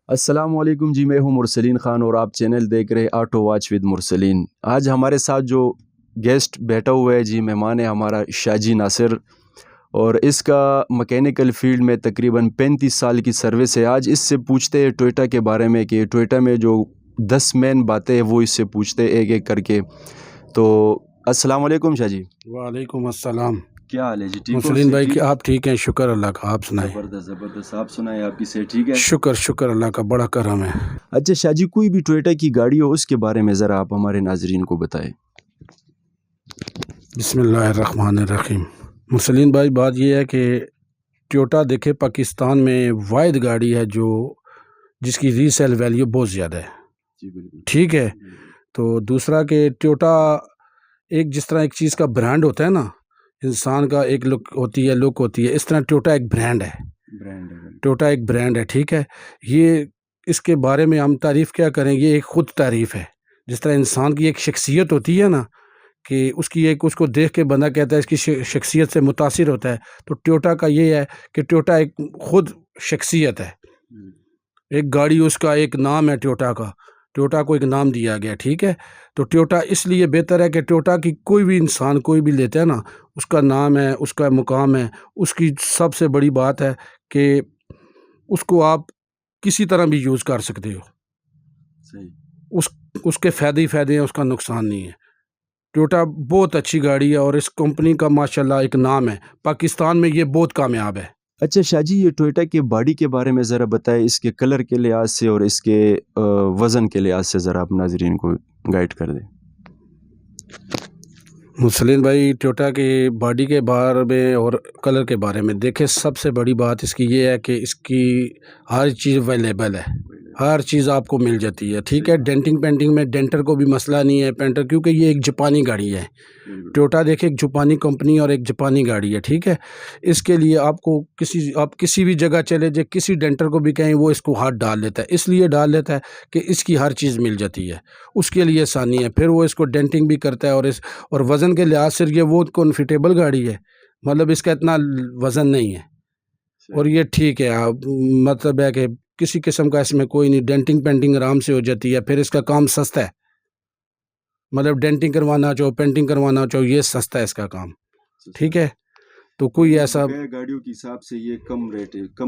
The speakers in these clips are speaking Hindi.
अस्सलामुअलैकुम जी, मैं हूं मुरसलीन ख़ान और आप चैनल देख रहे हैं ऑटो वॉच विद मुरसलीन। आज हमारे साथ जो गेस्ट बैठा हुआ है जी, मेहमान है हमारा शाजी नासिर, और इसका मैकेनिकल फील्ड में तकरीबन 35 साल की सर्विस है। आज इससे पूछते हैं टोयोटा के बारे में कि टोयोटा में जो 10 मेन बातें हैं वो इससे पूछते हैं एक एक करके। तो अस्सलामुअलैकुम शाजी। वालेकुम अस्सलाम। क्या हाल है जी? ठीक हो? मुसलिन भाई कि आप ठीक हैं? शुक्र अल्लाह का, आप सुनाएं। ज़बरदस्त ज़बरदस्त। आप सुनाएं, आपकी सेहत ठीक है? शुक्र शुक्र अल्लाह का, बड़ा करम है। अच्छा शाजी, कोई भी टोयोटा की गाड़ी हो उसके बारे में ज़रा आप हमारे नाजरीन को बताएं। बिस्मिल्लाहिर्रहमानिर्रहीम। मुसलिन भाई, बात यह है कि टोयोटा देखे पाकिस्तान में वाहिद गाड़ी है जो जिसकी रीसेल वैल्यू बहुत ज़्यादा है। जी बिल्कुल ठीक है। तो दूसरा कि टोयोटा एक जिस तरह एक चीज़ का ब्रांड होता है ना, इंसान का एक लुक होती है, इस तरह टोयोटा एक ब्रांड है। ब्रांड है बिल्कुल। टोयोटा एक ब्रांड है। ठीक है। ये इसके बारे में हम तारीफ़ क्या करें, ये एक ख़ुद तारीफ़ है। जिस तरह इंसान की एक शख्सियत होती है ना, कि उसकी एक उसको देख के बंदा कहता है इसकी शख्सियत से मुतासिर होता है, तो टोयोटा का ये है कि टोयोटा एक ख़ुद शख्सियत है। एक गाड़ी, उसका एक नाम है टोयोटा का। टोयोटा को एक नाम दिया गया। ठीक है। तो टोयोटा इसलिए बेहतर है कि टोयोटा की कोई भी इंसान कोई भी लेता है ना, उसका नाम है, उसका मुकाम है। उसकी सबसे बड़ी बात है कि उसको आप किसी तरह भी यूज़ कर सकते हो। सही। उस उसके फ़ायदे ही फ़ायदे हैं, उसका नुकसान नहीं है। टोयोटा बहुत अच्छी गाड़ी है और इस कंपनी का माशाल्लाह एक नाम है। पाकिस्तान में ये बहुत कामयाब है। अच्छा शाजी, ये टोयोटा की बॉडी के बारे में ज़रा बताएं, इसके कलर के लिहाज से और इसके वज़न के लिहाज से ज़रा आप नाजरीन को गाइड कर दें। मुसलिन भाई, टोयोटा की बॉडी के बारे में और कलर के बारे में देखें, सबसे बड़ी बात इसकी ये है कि इसकी हर चीज़ अवेलेबल है, हर चीज़ आपको मिल जाती है। ठीक है। डेंटिंग पेंटिंग में डेंटर को भी मसला नहीं है, पेंटर, क्योंकि ये एक जापानी गाड़ी है। टोयोटा देखिए एक जापानी कंपनी और एक जापानी गाड़ी है। ठीक है। इसके लिए आपको आप किसी भी जगह चले जाए, किसी डेंटर को भी कहें, वो इसको हाथ डाल लेता है। इसलिए डाल लेता है कि इसकी हर चीज़ मिल जाती है, उसके लिए आसानी है। फिर वो इसको डेंटिंग भी करता है और वज़न के लिहाज से ये वो कंफर्टेबल गाड़ी है, मतलब इसका इतना वज़न नहीं है और ये ठीक है। मतलब है कि किसी किस्म का इसमें कोई नहीं, डेंटिंग पेंटिंग आराम से हो जाती है। फिर इसका काम सस्ता है, मतलब डेंटिंग करवाना चाहो, पेंटिंग करवाना चाहो, ये सस्ता है इसका काम। ठीक है। तो कोई ऐसा गाड़ियों के हिसाब से ये कम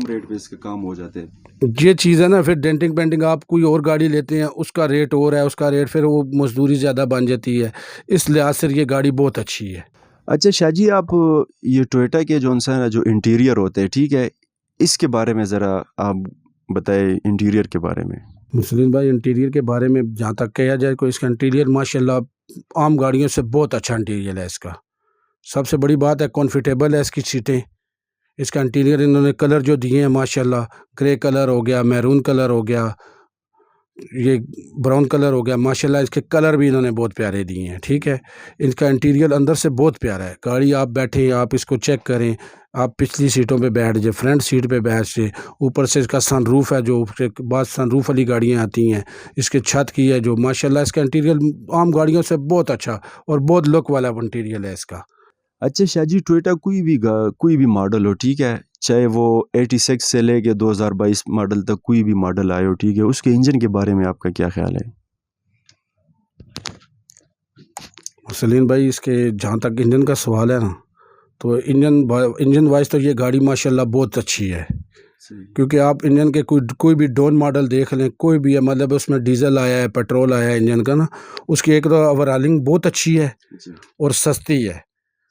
रेट पे इसका काम हो जाते हैं। ये चीज़ है ना, फिर डेंटिंग पेंटिंग आप कोई और गाड़ी लेते हैं, उसका रेट और है, उसका रेट फिर वो मजदूरी ज़्यादा बन जाती है। इस लिहाज से ये गाड़ी बहुत अच्छी है। अच्छा शाजी, आप ये टोयोटा के जो इंटीरियर होते हैं, ठीक है, इसके बारे में ज़रा आप बताएं, इंटीरियर के बारे में। मुस्लिम भाई, इंटीरियर के बारे में जहाँ तक कहा जाए, कोई इसका इंटीरियर माशाल्लाह आम गाड़ियों से बहुत अच्छा इंटीरियर है इसका। सबसे बड़ी बात है कॉन्फर्टेबल है इसकी सीटें। इसका इंटीरियर इन्होंने कलर जो दिए हैं माशाल्लाह, ग्रे कलर हो गया, मैरून कलर हो गया, ये ब्राउन कलर हो गया, माशाल्लाह इसके कलर भी इन्होंने बहुत प्यारे दिए हैं। ठीक है। इनका इंटीरियर अंदर से बहुत प्यारा है। गाड़ी आप बैठे, आप इसको चेक करें, आप पिछली सीटों पे बैठ जाए, फ्रंट सीट पे बैठ जाए, ऊपर से इसका सनरूफ है, जो बाद सनरूफ वाली गाड़ियाँ आती हैं, इसके छत की है जो, माशाल्लाह इसका इंटीरियर आम गाड़ियों से बहुत अच्छा और बहुत लुक वाला इंटीरियर है इसका। अच्छा शाजी, टोयोटा कोई भी मॉडल हो, ठीक है, चाहे वो 86 से लेके 2022 मॉडल तक कोई भी मॉडल आए हो, ठीक है, उसके इंजन के बारे में आपका क्या ख्याल है? सलीम भाई, इसके जहाँ तक इंजन का सवाल है ना, तो इंजन वाइज तो ये गाड़ी माशाल्लाह बहुत अच्छी है। क्योंकि आप इंजन के कोई भी डॉन मॉडल देख लें, कोई भी है, मतलब उसमें डीजल आया है, पेट्रोल आया है इंजन का ना, उसकी एक तो ओवरऑलिंग बहुत अच्छी है और सस्ती है।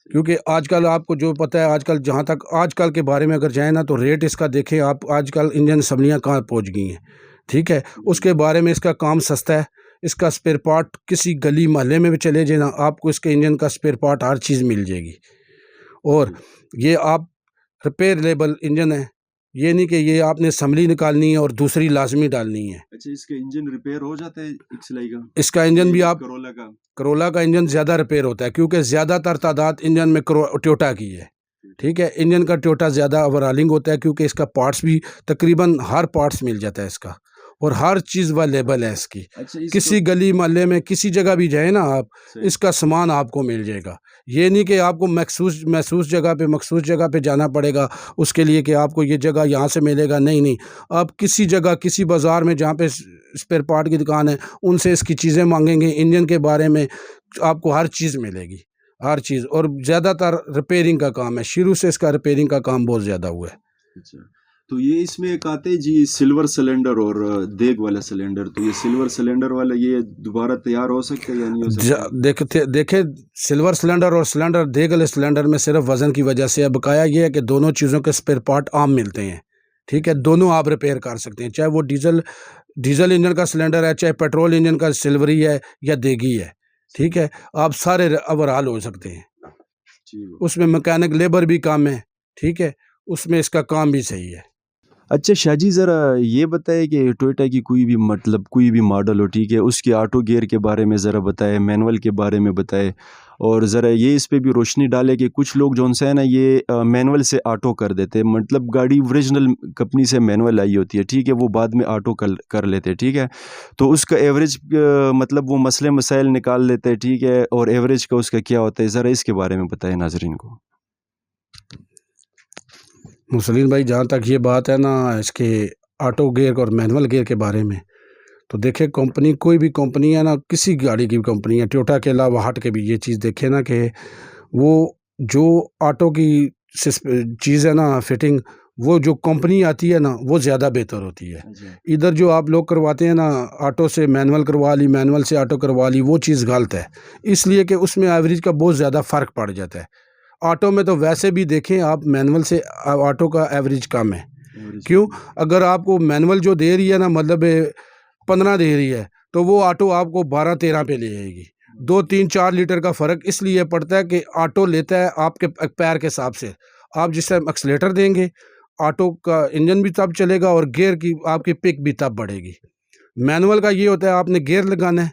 क्योंकि आजकल आपको जो पता है, आजकल जहाँ तक आजकल के बारे में अगर जाए ना, तो रेट इसका देखें आप, आजकल इंजन असम्बलियाँ कहाँ पहुँच गई हैं। ठीक है। उसके बारे में इसका काम सस्ता है। इसका स्पेयर पार्ट किसी गली मोहल्ले में भी चले जाए ना, आपको इसके इंजन का स्पेयर पार्ट हर चीज़ मिल जाएगी। और ये आप रिपेयरेबल इंजन है, ये नहीं कि ये आपने असम्बली निकालनी है और दूसरी लाजमी डालनी है। अच्छा, इसका इंजन रिपेयर हो जाता है एक्सलाई का? इसका इंजन भी आप करोला का इंजन ज़्यादा रिपेयर होता है, क्योंकि ज़्यादातर तादाद इंजन में टोयोटा की है। ठीक है। इंजन का टोयोटा ज़्यादा ओवरऑलिंग होता है, क्योंकि इसका पार्ट्स भी तकरीबन हर पार्ट्स मिल जाता है इसका। और हर चीज़ अवेलेबल है इसकी। अच्छा इसको किसी गली मोहल्ले में किसी जगह भी जाए ना आप, सही इसका सामान आपको मिल जाएगा। ये नहीं कि आपको मखसूस जगह पे जाना पड़ेगा उसके लिए कि आपको ये जगह यहाँ से मिलेगा, नहीं, नहीं। आप किसी जगह किसी बाज़ार में जहाँ पे स्पेयर पार्ट की दुकान है, उनसे इसकी चीज़ें माँगेंगे, इंजन के बारे में आपको हर चीज़ मिलेगी, हर चीज़। और ज़्यादातर रिपेयरिंग का काम है, शुरू से इसका रिपेयरिंग का काम बहुत ज़्यादा हुआ है। अच्छा तो ये इसमें एक आते हैं जी सिल्वर सिलेंडर और देग वाला सिलेंडर, तो ये सिल्वर सिलेंडर वाला ये दोबारा तैयार हो सकता है या नहीं हो सकता? देखे सिल्वर सिलेंडर और सिलेंडर देग वाले सिलेंडर में सिर्फ वज़न की वजह से है। बकाया ये है कि दोनों चीज़ों के स्पेयर पार्ट आम मिलते हैं, ठीक है? दोनों आप रिपेयर कर सकते हैं, चाहे वो डीजल इंजन का सिलेंडर है, चाहे पेट्रोल इंजन का सिल्वरी है या देगी है, ठीक है? आप सारे ओवरऑल हो सकते हैं। ठीक। उसमें मैकेनिक लेबर भी कम है, ठीक है? उसमें इसका काम भी सही है। अच्छा शाहजी ज़रा ये बताइए कि टोयोटा की कोई भी मतलब कोई भी मॉडल हो, ठीक है, उसके ऑटो गियर के बारे में ज़रा बताएं, मैनुअल के बारे में बताएं, और ज़रा ये इस पे भी रोशनी डालें कि कुछ लोग जो है ना ये मैनुअल से ऑटो कर देते हैं, मतलब गाड़ी ओरिजिनल कंपनी से मैनुअल आई होती है, ठीक है, वो बाद में ऑटो कर लेते हैं, ठीक है, तो उसका एवरेज मतलब वो मसले मसाइल निकाल लेते हैं, ठीक है, और एवरेज का उसका क्या होता है, ज़रा इसके बारे में बताएं नाजरीन को। मुसलिन भाई, जहाँ तक ये बात है ना इसके ऑटो गियर और मैनुअल गियर के बारे में, तो देखिए कंपनी कोई भी कंपनी है ना, किसी गाड़ी की भी कंपनी है, टोयोटा के अलावा हट के भी ये चीज़ देखे ना कि वो जो ऑटो की चीज़ है ना फिटिंग, वो जो कंपनी आती है ना वो ज़्यादा बेहतर होती है। अच्छा इधर जो आप लोग करवाते हैं ना, ऑटो से मैनुअल करवा ली, मैनुअल से ऑटो करवा ली, वो चीज़ गलत है। इसलिए कि उसमें एवरेज का बहुत ज़्यादा फ़र्क पड़ जाता है। ऑटो में तो वैसे भी देखें आप, मैनुअल से ऑटो का एवरेज कम है। एवरेज क्यों? अगर आपको मैनुअल जो दे रही है ना, मतलब 15 दे रही है, तो वो ऑटो आपको 12-13 पे ले जाएगी। 2-3-4 लीटर का फ़र्क इसलिए पड़ता है कि ऑटो लेता है आपके पैर के हिसाब से। आप जिस टाइम एक्सेलेरेटर देंगे, ऑटो का इंजन भी तब चलेगा और गियर की आपकी पिक भी तब बढ़ेगी। मैनुअल का ये होता है, आपने गियर लगाना है,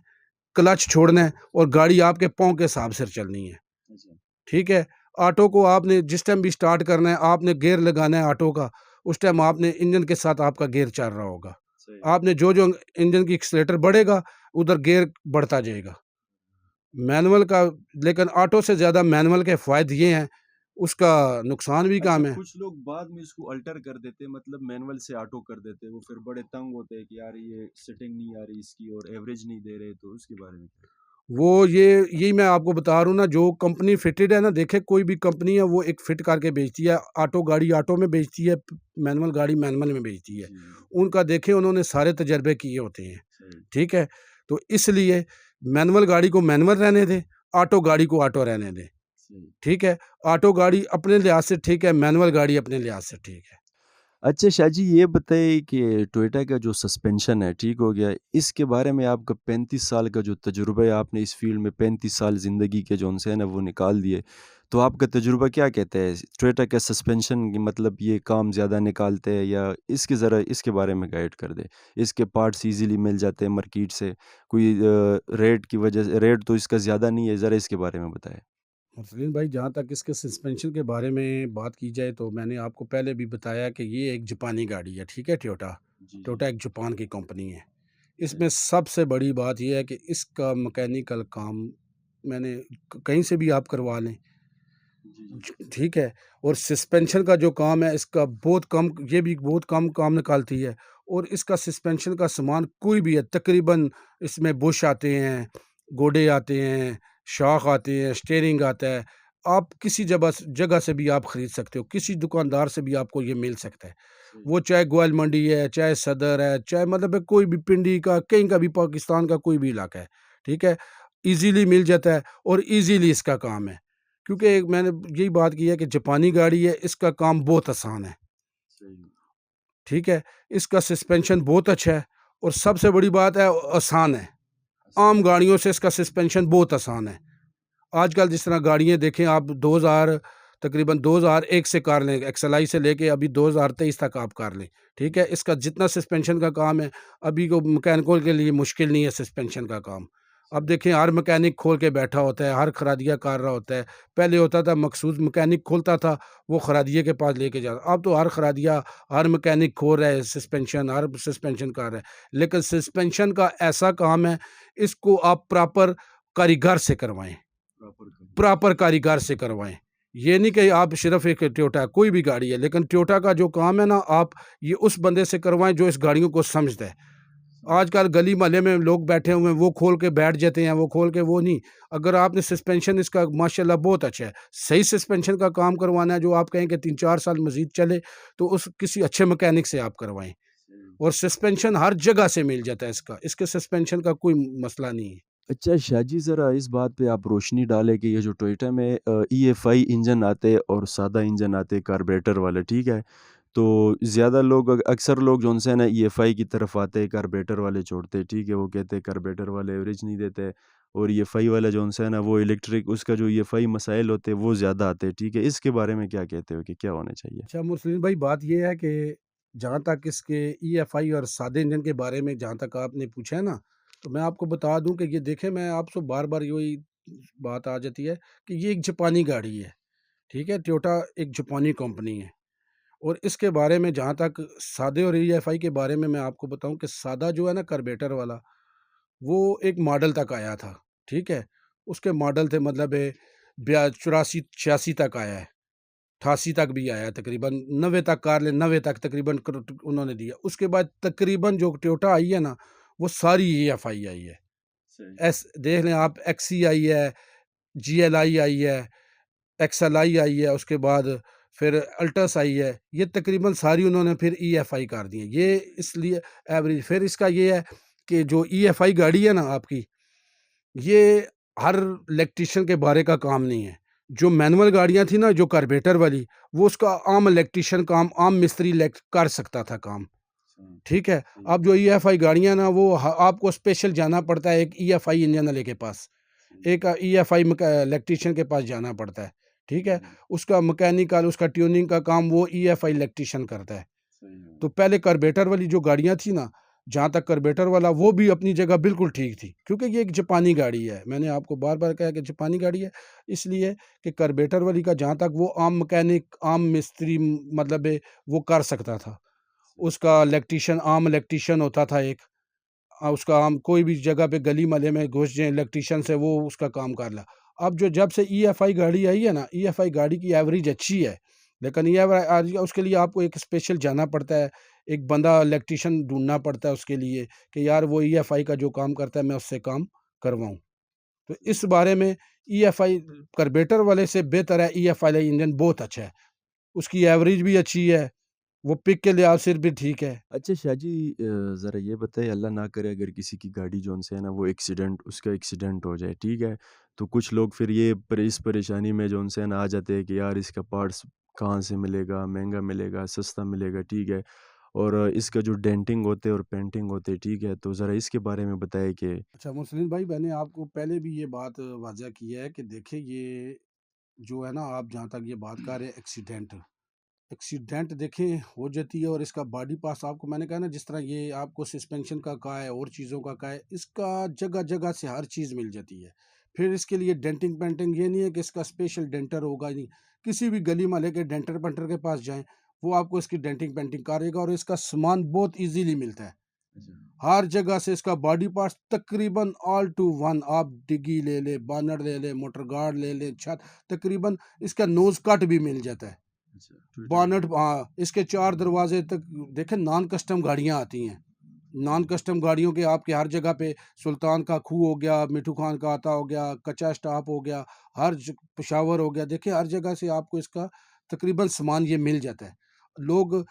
क्लच छोड़ना है और गाड़ी आपके पाँव के हिसाब से चलनी है, अच्छा ठीक है? ऑटो को आपने जिस टाइम भी स्टार्ट करना है, आपने गियर लगाना है ऑटो का, उस टाइम आपने इंजन के साथ आपका गियर चल रहा होगा। सही आपने जो-जो इंजन की एक्सेलेरेटर बढ़ेगा, उधर गियर बढ़ता जाएगा। मैनुअल का लेकिन ऑटो से ज़्यादा मैनुअल के फ़ायदे ये हैं, उसका नुकसान भी अच्छा कम है। कुछ लोग बाद में इसको अल्टर कर देते हैं, मतलब मैनुअल से ऑटो कर देते हैं, वो फिर बड़े तंग होते हैं कि यार ये सेटिंग नहीं आ रही इसकी और एवरेज नहीं दे रहे, तो उसके बारे में क्या? वो ये यही मैं आपको बता रहा हूँ ना, जो कंपनी फिटेड है ना, देखिए कोई भी कंपनी है वो एक फिट करके बेचती है, ऑटो गाड़ी ऑटो में बेचती है, मैनुअल गाड़ी मैनुअल में बेचती है। जी उनका देखें उन्होंने सारे तजर्बे किए होते हैं, सही ठीक है? तो इसलिए मैनुअल गाड़ी को मैनुअल रहने दें, ऑटो गाड़ी को ऑटो रहने दें, सही। ठीक है? ऑटो गाड़ी अपने लिहाज से ठीक है, मैनुअल गाड़ी अपने लिहाज से ठीक है। अच्छा शाहजी ये बताइए कि टोयोटा का जो सस्पेंशन है, ठीक हो गया, इसके बारे में आपका 35 साल का जो तजुर्बा है, आपने इस फील्ड में 35 साल ज़िंदगी के जो उनसे है ना वो निकाल दिए, तो आपका तजुर्बा क्या कहता है टोयोटा का सस्पेंशन की, मतलब ये काम ज़्यादा निकालते हैं या इसके ज़रा इसके बारे में गाइड कर दे, इसके पार्ट्स इजीली मिल जाते हैं मार्केट से, कोई रेट की वजह से, रेट तो इसका ज़्यादा नहीं है, ज़रा इसके बारे में बताएं। मुरसलीन भाई, जहाँ तक इसके सस्पेंशन के बारे में बात की जाए तो मैंने आपको पहले भी बताया कि ये एक जापानी गाड़ी है, ठीक है? टोयोटा जी जी टोयोटा एक जापान की कंपनी है। सही इसमें सबसे बड़ी बात ये है कि इसका मैकेनिकल काम मैंने कहीं से भी आप करवा लें, जी जी ठीक है? और सस्पेंशन का जो काम है इसका बहुत कम, ये भी बहुत कम काम निकालती है। और इसका सस्पेंशन का सामान कोई भी है, तकरीबन इसमें बुश आते हैं, गोडे आते हैं, शॉक आते हैं, स्टीयरिंग आता है। आप किसी जगह से भी आप ख़रीद सकते हो, किसी दुकानदार से भी आपको ये मिल सकता है। सही वो चाहे गोयल मंडी है, चाहे सदर है, चाहे मतलब है कोई भी पिंडी का, कहीं का भी, पाकिस्तान का कोई भी इलाका है, ठीक है? ईज़िली मिल जाता है और ईज़िली इसका काम है। क्योंकि एक मैंने यही बात की है कि जापानी गाड़ी है, इसका काम बहुत आसान है, सही ठीक है? इसका सस्पेंशन बहुत अच्छा है और सबसे बड़ी बात है आसान है। आसान आम गाड़ियों से इसका सस्पेंशन बहुत आसान है। आजकल जिस तरह गाड़ियाँ देखें आप, 2000 तकरीबन 2001 से कार लें, एक्सएलआई से लेके अभी 2023 तक आप कार लें, ठीक है? इसका जितना सस्पेंशन का काम है, अभी को मैकेनिकों के लिए मुश्किल नहीं है सस्पेंशन का काम। अब देखें हर मैकेनिक खोल के बैठा होता है, हर खरादिया कर रहा होता है। पहले होता था मखसूस मैकेनिक खोलता था, वो खरादिये के पास लेके जाता। अब तो हर खरादिया, हर मैकेनिक खोल रहा है सस्पेंशन, हर सस्पेंशन कर रहा है। लेकिन सस्पेंशन का ऐसा काम है, इसको आप प्रॉपर कारीगर से करवाएँ, प्रॉपर कारीगर से करवाएँ। ये नहीं कि आप सिर्फ़ एक टोयोटा कोई भी गाड़ी है, लेकिन टोयोटा का जो काम है ना, आप ये उस बंदे से करवाएँ जो इस गाड़ियों को समझता है। आजकल गली मोहल्ले में लोग बैठे हुए हैं, वो खोल के बैठ जाते हैं, वो खोल के वो नहीं। अगर आपने सस्पेंशन इसका माशाल्लाह बहुत अच्छा है, सही सस्पेंशन का काम करवाना है जो आप कहें कि 3-4 साल मज़ीद चले, तो उस किसी अच्छे मैकेनिक से आप करवाएँ। और सस्पेंशन हर जगह से मिल जाता है इसका, इसके सस्पेंशन का कोई मसला नहीं है। अच्छा शाहजी, ज़रा इस बात पे आप रोशनी डालें कि ये जो टोयोटा में ईएफआई इंजन आते हैं और सादा इंजन आते हैं कार्बोरेटर वाले, ठीक है? तो ज़्यादा लोग अक्सर लोग जो उनसे ना ईएफआई की तरफ आते हैं, कार्बोरेटर वाले छोड़ते हैं, ठीक है? वो कहते हैं कार्बोरेटर वाले एवरेज नहीं देते और ईएफआई वाला जो उनसे है ना वो इलेक्ट्रिक उसका जो ईएफआई मसाइल होते हैं वो ज़्यादा आते हैं, ठीक है? इसके बारे में क्या कहते हो कि क्या होना चाहिए? अच्छा मुस्लिम भाई, बात ये है कि जहाँ तक इसके ईएफआई और सादे इंजन के बारे में जहाँ तक आपने पूछा है ना, तो मैं आपको बता दूँ कि ये देखें, मैं आपसे बार-बार यही बात आ जाती है कि ये एक जापानी गाड़ी है, ठीक है? टोयोटा एक जापानी कंपनी है। और इसके बारे में जहाँ तक सादे और ईएफआई के बारे में मैं आपको बताऊँ कि सादा जो है ना कार्बोरेटर वाला, वो एक मॉडल तक आया था, ठीक है? उसके मॉडल थे, मतलब 84-86 तक आया है। 88 तक भी आया है तकरीबन, 90 तक कार ले 90 तक तकरीबन उन्होंने दिया। उसके बाद तकरीबन जो टोयोटा आई है ना, वो सारी ईएफआई आई है। सही। एस देख लें आप, एक्सी आई है, जीएलआई आई है, एक्सएलआई आई है, उसके बाद फिर अल्टस आई है। ये तकरीबन सारी उन्होंने फिर ईएफआई कर दी है। ये इसलिए एवरेज, फिर इसका ये है कि जो ईएफआई गाड़ी है ना आपकी, ये हर इलेक्ट्रीशियन के बारे का काम नहीं है। जो मैनुअल गाड़ियाँ थी ना, जो कार्बोरेटर वाली, वो उसका आम इलेक्ट्रीशियन काम, आम मिस्त्री इलेक्ट कर सकता था काम, ठीक है? अब जो ईएफआई गाड़ियाँ ना, वो आपको स्पेशल जाना पड़ता है एक ईएफआई इंजन वाले के पास, एक ईएफआई इलेक्ट्रीशियन के पास जाना पड़ता है, ठीक है? उसका मैकेनिकल, उसका ट्यूनिंग का काम वो ईएफआई इलेक्ट्रीशियन करता है। तो पहले कार्बोरेटर वाली जो गाड़ियाँ थी ना, जहाँ तक कार्बोरेटर वाला, वो भी अपनी जगह बिल्कुल ठीक थी, क्योंकि ये एक जापानी गाड़ी है। मैंने आपको बार-बार कहा कि जापानी गाड़ी है, इसलिए कि कार्बोरेटर वाली का जहाँ तक वो आम मैकेनिक, आम मिस्त्री मतलब वो कर सकता था। उसका इलेक्ट्रीशियन, आम इलेक्ट्रीशियन होता था एक, उसका आम कोई भी जगह पे गली मोहल्ले में घुस जाए इलेक्ट्रीशियन से, वो उसका काम कर ला। अब जो जब से ईएफआई गाड़ी आई है ना, ईएफआई गाड़ी की एवरेज अच्छी है, लेकिन ये आज उसके लिए आपको एक स्पेशल जाना पड़ता है, एक बंदा इलेक्ट्रीशियन ढूँढना पड़ता है उसके लिए कि यार वो ईएफआई का जो काम करता है मैं उससे काम करवाऊँ। तो इस बारे में ईएफआई कार्बोरेटर वाले से बेहतर है, ईएफआई इंजन बहुत अच्छा है। उसकी एवरेज भी अच्छी है, वो पिक के लिहाज़ से भी ठीक है। अच्छा शाहजी, ज़रा ये बताइए, अल्लाह ना करे अगर किसी की गाड़ी जो उनसे है ना वो उसका एक्सीडेंट हो जाए, ठीक है? तो कुछ लोग फिर ये इस परेशानी में जो उनसे है ना आ जाते हैं कि यार इसका पार्ट्स कहाँ से मिलेगा, महँगा मिलेगा, सस्ता मिलेगा, ठीक है? और इसका जो डेंटिंग होते हैं और पेंटिंग होते हैं, ठीक है? तो ज़रा इसके बारे में बताइए कि अच्छा मुस्लिम भाई, मैंने आपको पहले भी ये बात वाज़ह की है कि देखिए, ये जो है ना, आप जहाँ तक ये बात कर रहे हैं एक्सीडेंट, एक्सीडेंट देखें हो जाती है। और इसका बॉडी पार्ट्स आपको मैंने कहा ना, जिस तरह ये आपको सस्पेंशन का कहा है और चीज़ों का कहा है, इसका जगह-जगह से हर चीज़ मिल जाती है। फिर इसके लिए डेंटिंग पेंटिंग ये नहीं है कि इसका स्पेशल डेंटर होगा ही नहीं। किसी भी गली मोहल्ले के डेंटर पेंटर के पास जाएँ, वो आपको इसकी डेंटिंग पेंटिंग करेगा, और इसका सामान बहुत ईज़िली मिलता है। हर जगह से इसका बॉडी पार्ट्स तकरीबन ऑल टू वन, आप डिग्गी ले लें, बानर ले लें, मोटर गार्ड ले लें, छत, तकरीबन इसका नोज़ कट भी मिल जाता है। बॉनेट, हाँ, इसके 4 दरवाज़े तक देखें, नॉन कस्टम गाड़ियाँ आती हैं। नॉन कस्टम गाड़ियों के आपके हर जगह पे, सुल्तान का खूह हो गया, मिठू खान का आता हो गया, कच्चा स्टाप हो गया, पेशावर हो गया, देखिए हर जगह से आपको इसका तकरीबन सामान ये मिल जाता है। लोग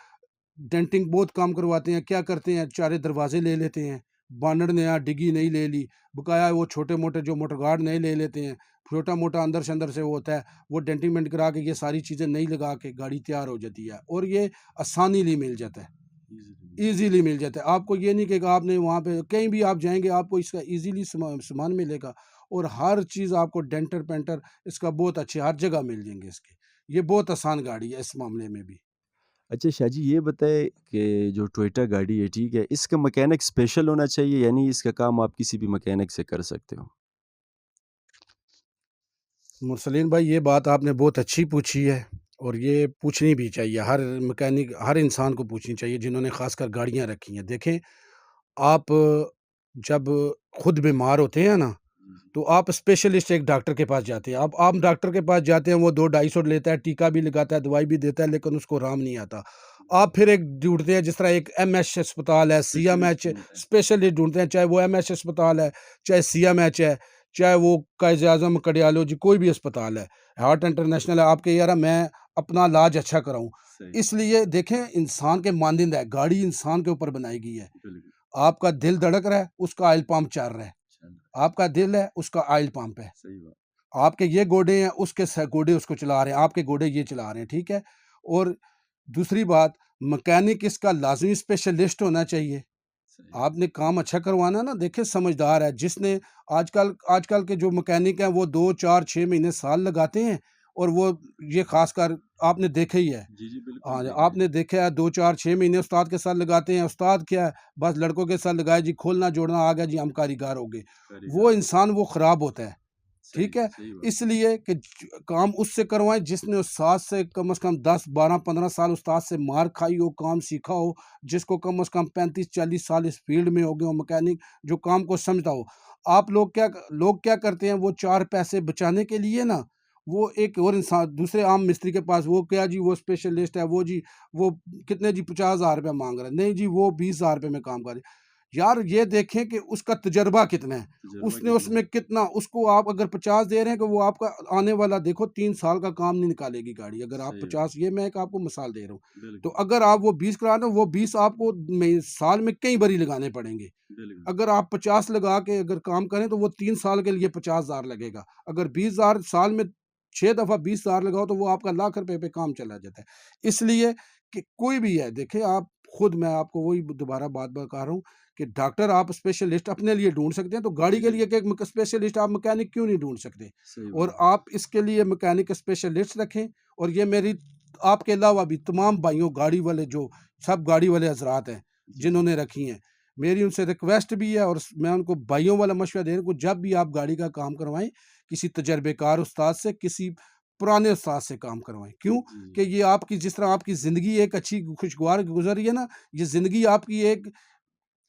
डेंटिंग बहुत कम करवाते हैं, क्या करते हैं, चारे दरवाजे ले लेते हैं, बानर नया डिग्गी नहीं ले ली, बकाया वो छोटे-मोटे जो मोटर गार्ड नहीं ले लेते हैं, छोटा-मोटा अंदर से अंदर से वो होता है, वो डेंटिंग पेंट करा के ये सारी चीज़ें नहीं लगा के गाड़ी तैयार हो जाती है, और ये आसानीली मिल जाता है, ईज़िली मिल जाता है। आपको ये नहीं कि आपने वहाँ पे कहीं भी आप जाएँगे, आपको इसका ईज़िली सामान मिलेगा, और हर चीज़ आपको डेंटर पेंटर इसका बहुत अच्छे हर जगह मिल जाएँगे इसके। ये बहुत आसान गाड़ी है इस मामले में भी। अच्छा शाह जी, ये बताएँ कि जो टोयोटा गाड़ी है, ठीक है, इसका मैकेनिक स्पेशल होना चाहिए, यानी इसका काम आप किसी भी मैकेनिक से कर सकते हो? मुरसलीन भाई, ये बात आपने बहुत अच्छी पूछी है और ये पूछनी भी चाहिए। हर मैकेनिक, हर इंसान को पूछनी चाहिए जिन्होंने ख़ासकर गाड़ियाँ रखी हैं। देखें, आप जब खुद बीमार होते हैं ना, जी, जी। तो आप स्पेशलिस्ट एक डॉक्टर के पास जाते हैं। आप आम डॉक्टर के पास जाते हैं, वो 2-250 लेता है, टीका भी लगाता है, दवाई भी देता है, लेकिन उसको आराम नहीं आता। आप फिर एक ढूँढते हैं, जिस तरह एक एमएच अस्पताल है, स्पेशलिस्ट सीएमएच ढूँढते हैं। स्पेशलिस्ट ढूँढते हैं, चाहे वो एमएच अस्पताल है, चाहे सीएमएच है, चाहे वो कायज़-ए-आज़म कार्डियोलॉजी कोई भी अस्पताल है, हार्ट इंटरनेशनल है। आपके यार मैं अपना इलाज अच्छा कराऊँ। सही। इसलिए देखें, इंसान के मानदंड है, गाड़ी इंसान के ऊपर बनाई गई है। बिल्कुल। आपका दिल धड़क रहा है, उसका ऑयल पंप चल रहा है। चल रहा है। आपका दिल है, उसका ऑयल पंप है। सही बात। आपके ये गोडे हैं, उसके गोडे उसको चला रहे हैं, आपके गोडे ये चला रहे हैं, ठीक है? और दूसरी बात, मैकेनिक इसका लाज़मी स्पेशलिस्ट होना चाहिए। सही बात। आपने काम अच्छा करवाना ना, देखिए समझदार है, जिसने आजकल आजकल के जो मैकेनिक हैं, वो 2, 4, 6 महीने, साल लगाते हैं और वो ये ख़ासकर आपने देखा ही है। जी, जी, बिल्कुल हाँ, देखा है। आपने देखा है 2, 4, 6 महीने उस्ताद के साथ लगाते हैं। उस्ताद क्या है, बस लड़कों के साथ लगाया जी, खोलना-जोड़ना आ गया जी, हम कारीगर हो गए। कारीगर वो हो गए। इंसान वो ख़राब होता है। सही, ठीक है? सही बात। इसलिए कि काम उससे करवाएँ जिसने उस्ताद से कम से कम 10, 12, 15 साल उस्ताद से मार खाई हो, काम सीखा हो, जिसको कम से कम 35, 40 साल इस फ़ील्ड में हो गए हो, मैकेनिक जो काम को समझता हो। आप लोग क्या करते हैं, वो 4 पैसे बचाने के लिए ना, वो एक और इंसान दूसरे आम मिस्त्री के पास, वो क्या जी, वो स्पेशलिस्ट है, वो जी, वो कितने जी, ₹50,000 माँग रहा है। नहीं जी, वो ₹20,000 में काम कर रहे हैं। यार ये देखें कि उसका तजुर्बा कितना है। तजुर्बा उसने कितना उसमें है? कितना, उसको आप अगर 50 दे रहे हैं, कि वो आपका आने वाला देखो 3 साल का काम नहीं निकालेगी गाड़ी। अगर आप सही बात। 50, ये मैं एक आपको मिसाल दे रहा हूँ। तो बिल्कुल, अगर आप वो 20 करा रहे हो, वो 20 आपको साल में कई बारी लगाने पड़ेंगे। बिल्कुल। अगर आप 50 लगा के अगर काम करें, तो वो 3 साल के लिए 50,000 लगेगा। अगर 20,000 साल में 6 दफ़ा 20,000 लगाओ, तो वो आपका लाख रुपए पे काम चला जाता है। इसलिए कि कोई भी है, देखिए आप खुद, मैं आपको वही दोबारा बात बता रहा हूँ कि डॉक्टर आप स्पेशलिस्ट अपने लिए ढूँढ सकते हैं, तो गाड़ी जी, के जी। लिए एक स्पेशलिस्ट आप मैकेनिक क्यों नहीं ढूँढ सकते? सही और बात। आप इसके लिए मैकेनिक स्पेशलिस्ट रखें। और ये मेरी आपके अलावा भी तमाम भाइयों, गाड़ी वाले, जो सब गाड़ी वाले हज़रात हैं, जी, जी। जिन्होंने रखी हैं, मेरी उनसे रिक्वेस्ट भी है और मैं उनको भाइयों वाला मशवरा दे रहा हूँ, जब भी आप गाड़ी का काम करवाएँ, किसी तजर्बेकार उस्ताद से, किसी पुराने उस्ताद से काम करवाएँ। क्यों? जी, जी। कि ये आपकी, जिस तरह आपकी ज़िंदगी एक अच्छी खुशगवार गुज़र रही है ना, ये ज़िंदगी आपकी एक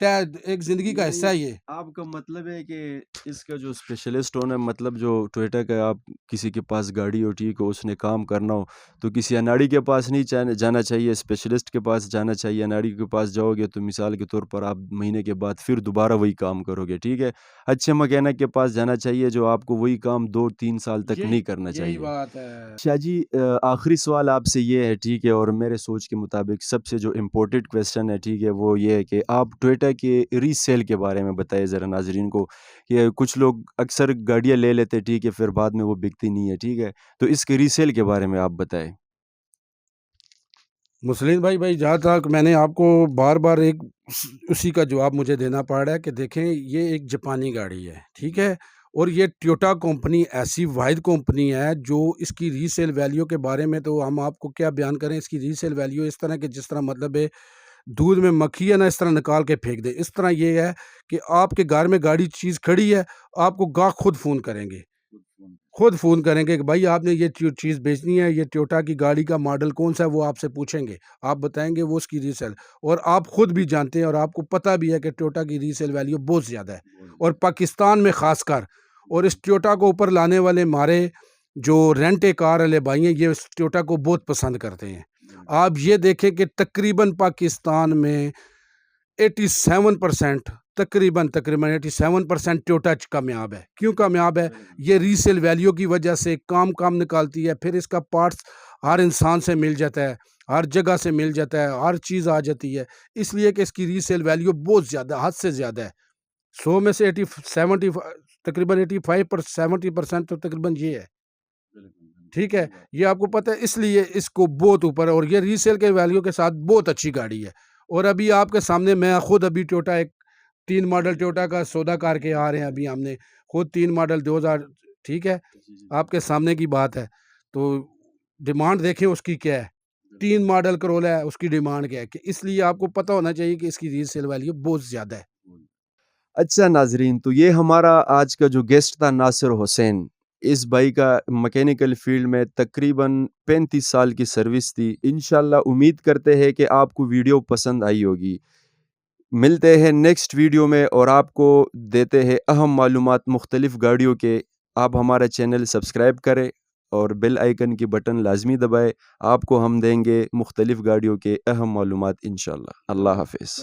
ज़िंदगी का हिस्सा यानी है ये। आपका मतलब है कि इसका जो स्पेशलिस्ट होना, मतलब जो टोयोटा का, आप किसी के पास गाड़ी हो, ठीक हो, उसने काम करना हो, तो किसी अनाड़ी के पास नहीं जाना चाहिए, स्पेशलिस्ट के पास जाना चाहिए। अनाड़ी के पास जाओगे तो मिसाल के तौर पर आप महीने के बाद फिर दोबारा वही काम करोगे, ठीक है। अच्छे मैकेनिक के पास जाना चाहिए, जो आपको वही काम 2-3 साल तक यही नहीं करना यही चाहिए। बात है। शाह जी, आखिरी सवाल आपसे ये है, ठीक है, और मेरे सोच के मुताबिक सबसे जो इम्पोर्टेंट क्वेश्चन है, ठीक है, वो ये है कि आप टोयोटा के रीसेल के बारे में बताइए ज़रा नाज़रीन को, कि कुछ लोग अक्सर गाड़ियाँ ले लेते हैं, ठीक है, फिर बाद में वो बिकती नहीं है, ठीक है, तो इसके रीसेल के बारे में आप बताएँ। मुस्लिम भाई, जहाँ तक मैंने आपको बार-बार एक उसी का जवाब मुझे देना पड़ रहा है कि देखें, ये एक जापानी गाड़ी है, ठीक जी, है? और ये टोयोटा कंपनी ऐसी वाहिद कंपनी है, जो इसकी रीसेल वैल्यू के बारे में तो हम आपको क्या बयान करें। इसकी रीसेल वैल्यू इस तरह, कि जिस तरह मतलब है, दूध में मक्खी है ना, इस तरह निकाल के फेंक दें। इस तरह ये है कि आपके घर में गाड़ी चीज़ खड़ी है, आपको गाहक खुद फ़ोन करेंगे। खुद फ़ोन खुद फ़ोन करेंगे कि भाई आपने ये चीज़ बेचनी है, ये टोयोटा की गाड़ी का मॉडल कौन-सा है, वो आपसे पूछेंगे। आप बताएँगे, वो उसकी रीसेल, और आप खुद भी जानते हैं और आपको पता भी है कि टोयोटा की रीसेल वैल्यू बहुत ज़्यादा है, बहुत और ज़्यादा। पाकिस्तान में ख़ासकर। और जी, इस टोयोटा को ऊपर लाने वाले हमारे जो रेंट ए कार वाले भाई हैं, ये इस टोयोटा को बहुत पसंद करते हैं। बिल्कुल। आप ये देखें कि तकरीबन पाकिस्तान में 87% तकरीबन तकरीबन 87% टोयोटा कामयाब है। क्यों कामयाब है? बिल्कुल। ये रीसेल वैल्यू की वजह से काम निकालती है, फिर इसका पार्ट्स हर इंसान से मिल जाता है, हर जगह से मिल जाता है, हर चीज़ आ जाती है। इसलिए कि इसकी रीसेल वैल्यू बहुत ज़्यादा, हद से ज़्यादा है। 100 में से 80 70 तकरीबन 85 पर 70% तो तकरीबन ये है। बिल्कुल, बिल्कुल, ठीक सही है? बात। ये आपको पता है, इसलिए इसको बहुत ऊपर है, और ये रीसेल के वैल्यू के साथ बहुत अच्छी गाड़ी है। और अभी आपके सामने मैं खुद अभी टोयोटा एक 3 मॉडल टोयोटा का सौदा करके आ रहे हैं, अभी हमने खुद 3 मॉडल 2000, ठीक है? जी, जी। आपके सामने की बात है। तो डिमांड देखें उसकी क्या है। 3 मॉडल करोला है, उसकी डिमांड क्या है कि इसलिए आपको पता होना चाहिए कि इसकी रीसेल वैल्यू बहुत ज़्यादा है। अच्छा नाजरीन, तो ये हमारा आज का जो गेस्ट था नासिर हुसैन। इस भाई का मैकेनिकल फील्ड में तकरीबन 35 साल की सर्विस थी। इंशाल्लाह उम्मीद करते हैं कि आपको वीडियो पसंद आई होगी। मिलते हैं नेक्स्ट वीडियो में और आपको देते हैं अहम मालूमात मुख्तलिफ गाड़ियों के। आप हमारा चैनल सब्सक्राइब करें और बेल आइकन की बटन लाजमी दबाएं। आपको हम देंगे मुख्तलिफ गाड़ियों के अहम मालूमात इंशाल्लाह। अल्लाह हाफिज़।